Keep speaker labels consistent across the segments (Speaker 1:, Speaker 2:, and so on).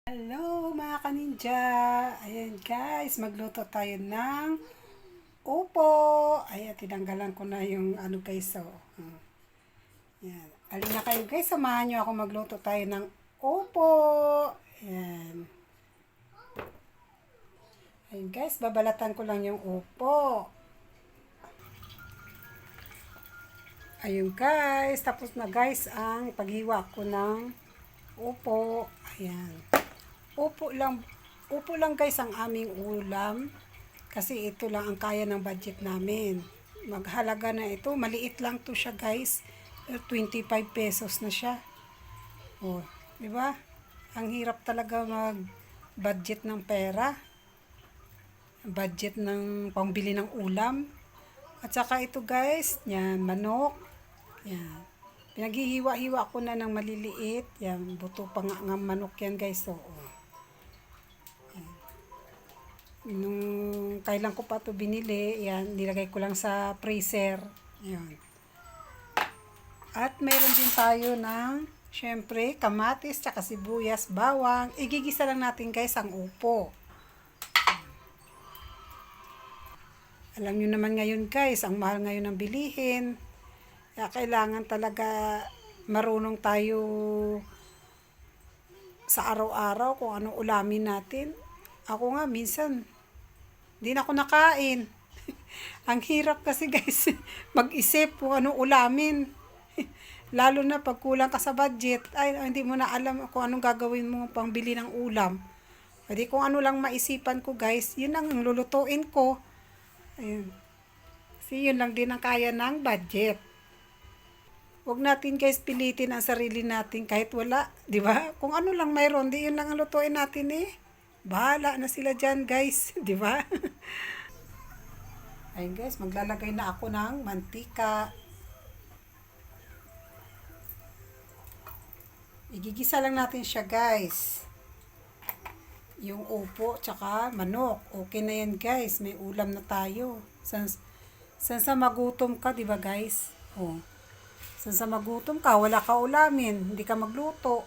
Speaker 1: Hello mga kaninja! Ayan guys, magluto tayo ng upo. Ayan, tinanggalan ko na yung ano guys. So, ayan. Alin na kayo guys, samahan nyo ako magluto tayo ng upo. Ayan. Ayan guys, babalatan ko lang yung upo. Ayun guys, tapos na guys ang paghiwa ko ng upo. Ayan. Upo lang guys ang aming ulam. Kasi ito lang ang kaya ng budget namin. Maghalaga na ito. Maliit lang to siya guys. 25 pesos na siya. Oh, di ba? Ang hirap talaga mag-budget ng pera. Budget ng pangbili ng ulam. At saka ito guys, yan, manok. Yan. Pinaghihiwa-hiwa ko na ng maliliit. Yan, buto pa nga manok yan guys. So, oh. Nung kailan ko pa to binili, yan, nilagay ko lang sa freezer. Yan. At meron din tayo ng, syempre, kamatis, tsaka sibuyas, bawang. Igigisa lang natin guys ang upo. Alam nyo naman ngayon guys, ang mahal ngayon ng bilihin. Kaya kailangan talaga marunong tayo sa araw-araw kung anong ulamin natin. Ako nga minsan, hindi na ako nakain. Ang hirap kasi guys, mag-isip kung anong ulamin. Lalo na pag kulang ka sa budget, ay hindi mo na alam kung anong gagawin mo pang bili ng ulam. Pwede kung ano lang maisipan ko guys, yun ang lulutuin ko. Ayun. Kasi yun lang din ang kaya ng budget. Huwag natin guys pilitin ang sarili natin kahit wala, di ba? Kung ano lang mayroon, di yun lang ang lutuin natin eh. Bahala na sila dyan guys, di ba? Ayun guys, maglalagay na ako ng mantika. Igigisa lang natin siya guys. Yung upo tsaka manok. Okay na yan guys, may ulam na tayo. San sa magutom ka, di ba guys? Oh. San sa magutom ka, wala ka ulamin, hindi ka magluto.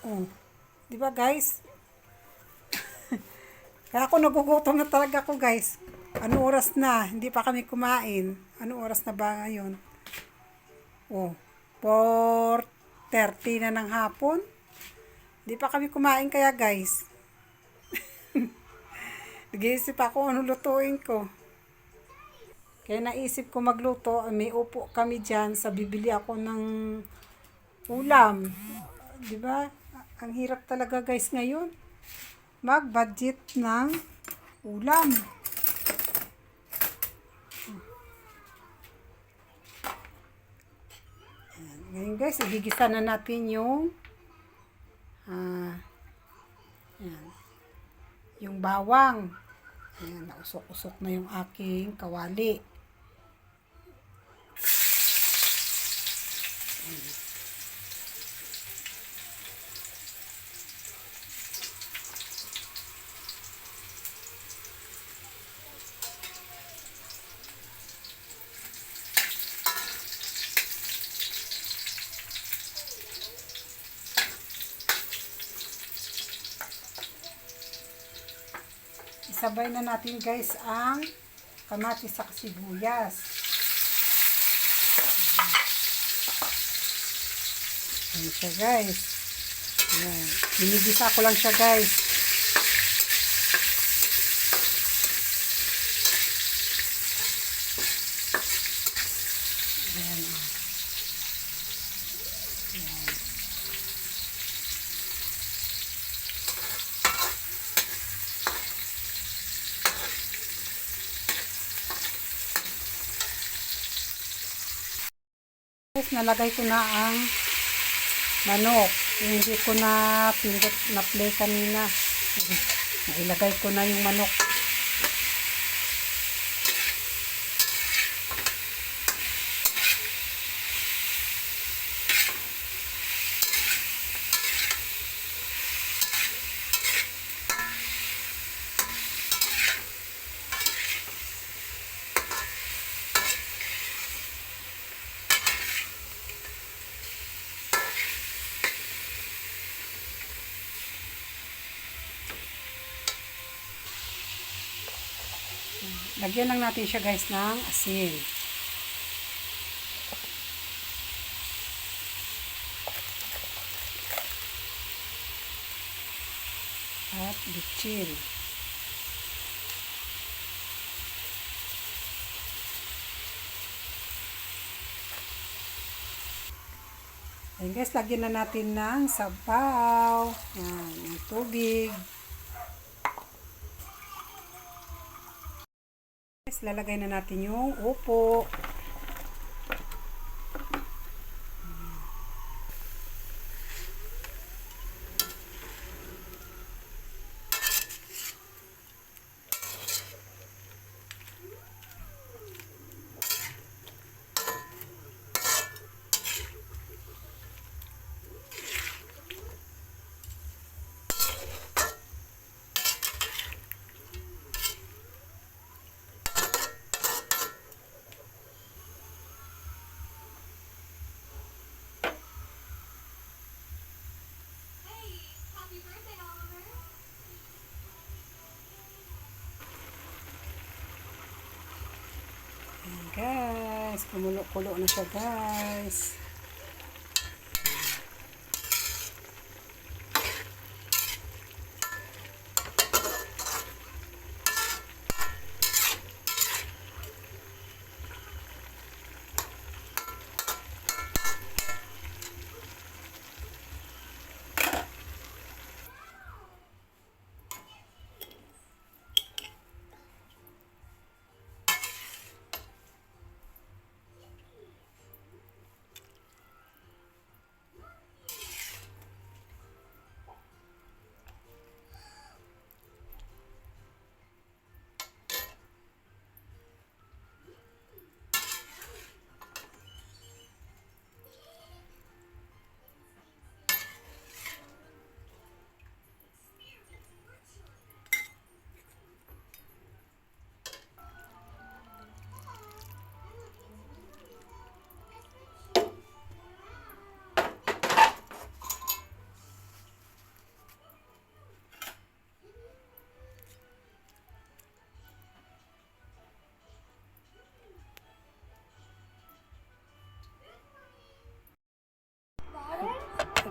Speaker 1: Oh. Di ba guys? Kaya ako nagugutom na talaga ako guys. Ano oras na? Hindi pa kami kumain. Ano oras na ba ngayon? Oh, 4:30 na ng hapon. Hindi pa kami kumain kaya guys. Nag-iisip ako ano lutuin ko. Kaya naisip ko magluto. May upo kami dyan sa bibili ako ng ulam. Diba? Ang hirap talaga guys ngayon. Mag-budget ng ulam. Ngayon guys, igigisa na natin yung yan, yung bawang. Ayan, nausok-usok na yung aking kawali. Isabay na natin guys ang kamatis sa sibuyas. Ayan siya guys. Ayan. Binibisa ko lang siya guys. Ayan. Ayan. Guys, nalagay ko na ang manok. Hindi ko na pindot na play kanina. Nailagay ko na yung manok. Lagyan lang natin siya guys ng asin. At bitchin. Ayan guys, lagyan na natin ng sabaw. Yan, yung tubig. Guys, lalagay na natin yung upo. Ayan guys, kumulo-kulo na siya guys.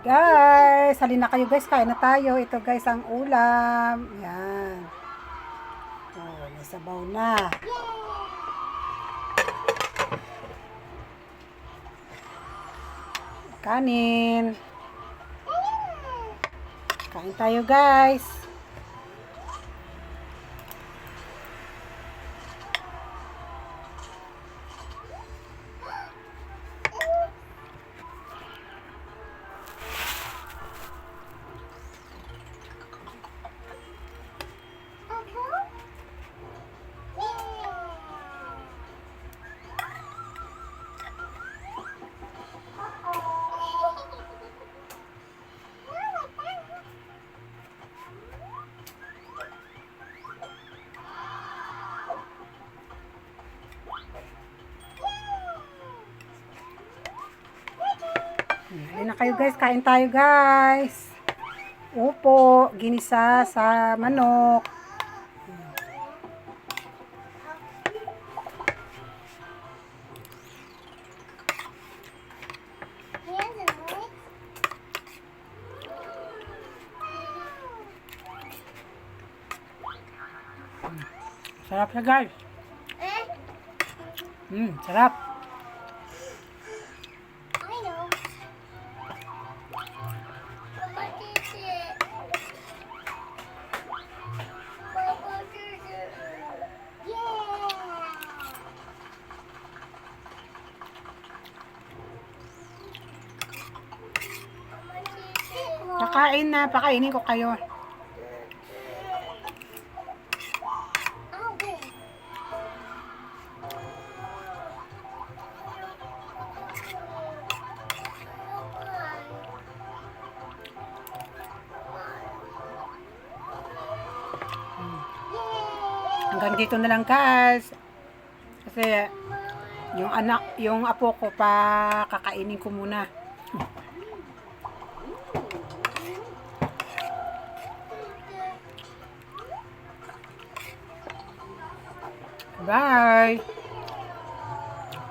Speaker 1: Guys, halina kayo guys, kain na tayo. Ito guys ang ulam. Yan. Oh, may sabaw na. Kanin. Kain tayo guys. Halina na kayo guys, kain tayo guys. Upo, ginisa sa manok. Sarap na guys. Sarap. Kakain na, pakainin ko kayo. Hanggang dito na lang guys. Kasi yung apo ko pa kakainin ko muna. Bye!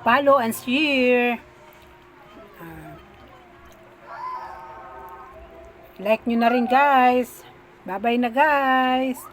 Speaker 1: Follow and share. Like nyo na rin guys. Bye-bye na guys.